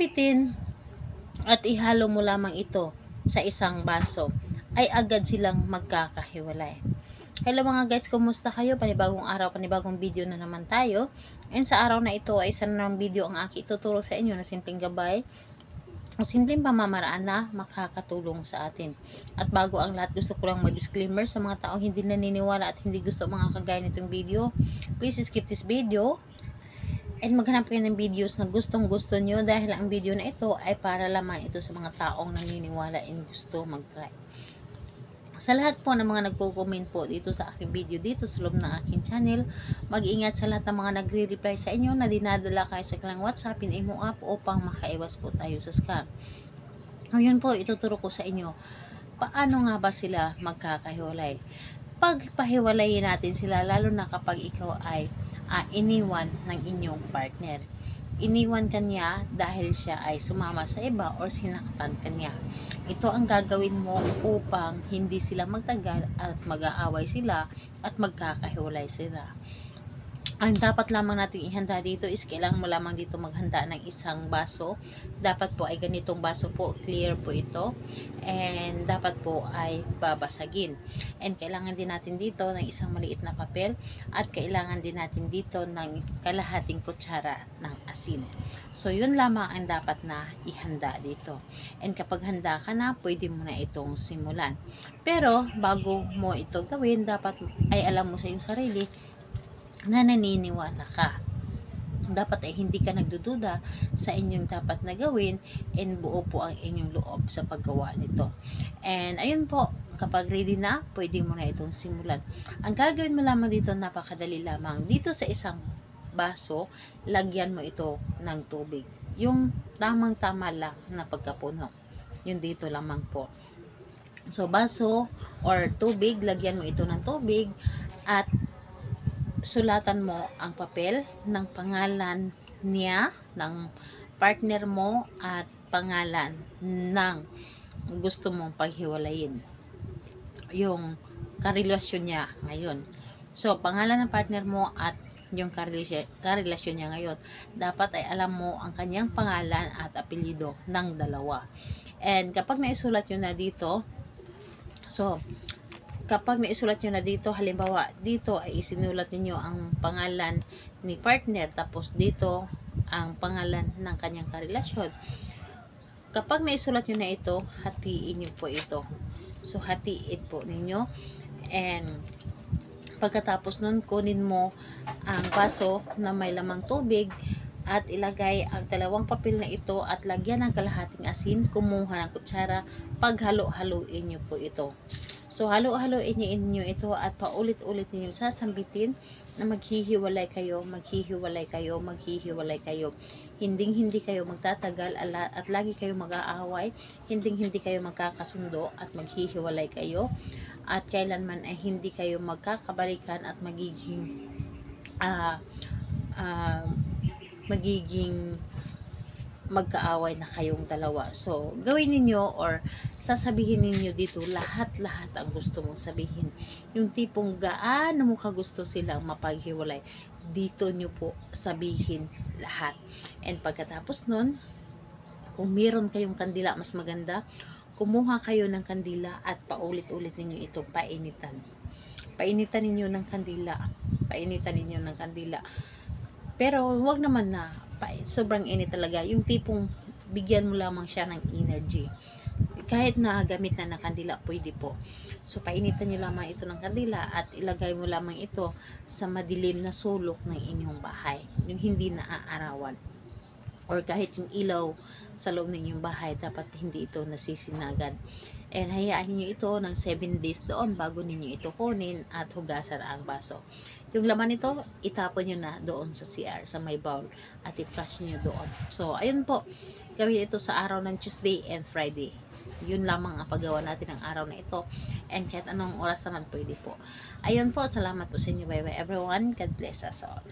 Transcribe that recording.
sambitin at ihalo mo lamang ito sa isang baso, ay agad silang magkakahiwalay. Hello mga guys, kumusta kayo? Panibagong araw, panibagong video na naman tayo. And sa araw na ito ay isa na ng video ang aking ituturo sa inyo na simpleng gabay o simpleng pamamaraan na makakatulong sa atin. At bago ang lahat, gusto ko lang mag-disclaimer sa mga taong hindi naniniwala at hindi gusto mga kagaya nitong video. Please skip this video and maghanap kayo ng videos na gustong gusto nyo, dahil ang video na ito ay para lamang ito sa mga taong naniniwala and gusto mag-try. Sa lahat po ng mga nagko-comment po dito sa aking video dito sa loob ng aking channel, mag-ingat sa lahat ng mga nagre-reply sa inyo na dinadala kayo sa kanilang WhatsApp, imo app upang makaiwas po tayo sa scam. Ngayon po, ituturo ko sa inyo paano nga ba sila magkakahiwalay. Pagpahiwalayin natin sila, lalo na kapag ikaw ay iniwan ng inyong partner. Iniwan kanya dahil siya ay sumama sa iba or sinaktan kanya. Ito ang gagawin mo upang hindi sila magtagal at mag-aaway sila at magkakahiwalay sila. Ang dapat lamang nating ihanda dito is kailangan mo lamang dito maghanda ng isang baso. Dapat po ay ganitong baso po, clear po ito. And dapat po ay babasagin. And kailangan din natin dito ng isang maliit na papel. At kailangan din natin dito ng kalahating kutsara ng asin. So yun lamang ang dapat na ihanda dito. And kapag handa ka na, pwede mo na itong simulan. Pero bago mo ito gawin, dapat ay alam mo sa iyong sarili na naniniwala ka. Dapat ay hindi ka nagdududa sa inyong dapat na gawin, and buo po ang inyong loob sa paggawa nito. And ayun po, kapag ready na, pwede mo na itong simulan. Ang gagawin mo lamang dito, napakadali lamang. Dito sa isang baso, lagyan mo ito ng tubig. Yung tamang-tama lang na pagkapuno. Yun dito lamang po. So baso or tubig, lagyan mo ito ng tubig at sulatan mo ang papel ng pangalan niya, ng partner mo, at pangalan ng gusto mong paghiwalayin, yung karelasyon niya ngayon. So pangalan ng partner mo at yung karelasyon niya ngayon, dapat ay alam mo ang kanyang pangalan at apelyido ng dalawa. And kapag naisulat yun na dito, kapag naisulat nyo na dito, halimbawa, dito ay isinulat niyo ang pangalan ni partner, tapos dito ang pangalan ng kanyang karelasyon. Kapag naisulat nyo na ito, hatiin nyo po ito. So, hatiin po ninyo. And, pagkatapos nun, kunin mo ang baso na may lamang tubig at ilagay ang dalawang papel na ito at lagyan ng kalahating asin, kumuha ng kutsara, paghalo-haloin nyo po ito. So, halo-haloin niyo ito at paulit-ulit niyo sasambitin na maghihiwalay kayo, maghihiwalay kayo, maghihiwalay kayo. Hindi kayo magtatagal at lagi kayo mag-aaway, hindi kayo magkakasundo at maghihiwalay kayo. At kailanman ay hindi kayo magkakabalikan at magiging magkaaway na kayong dalawa. So, gawin ninyo or sasabihin ninyo dito lahat-lahat ang gusto mong sabihin. Yung tipong gaano mo kagusto silang mapaghiwalay, dito nyo po sabihin lahat. And pagkatapos nun, kung meron kayong kandila, mas maganda, kumuha kayo ng kandila at paulit-ulit ninyo itong painitan. Painitan ninyo ng kandila. Painitan ninyo ng kandila. Pero, wag naman na sobrang init talaga, yung tipong bigyan mo lamang siya ng energy. Kahit na gamit na kandila, pwede po. So painitan nyo lamang ito ng kandila at ilagay mo lamang ito sa madilim na sulok ng inyong bahay, yung hindi naaarawan, or kahit yung ilaw sa loob ng inyong bahay, dapat hindi ito nasisinagan. And hayaan niyo ito ng 7 days doon bago ninyo ito kunin at hugasan ang baso. Yung laman nito, itapon nyo na doon sa CR, sa may bowl, at i-flush nyo doon. So, ayun po, gawin ito sa araw ng Tuesday and Friday. Yun lamang ang paggawa natin ng araw na ito. And kahit anong oras naman pwede po. Ayun po, salamat po sa inyo. Bye bye everyone. God bless us all.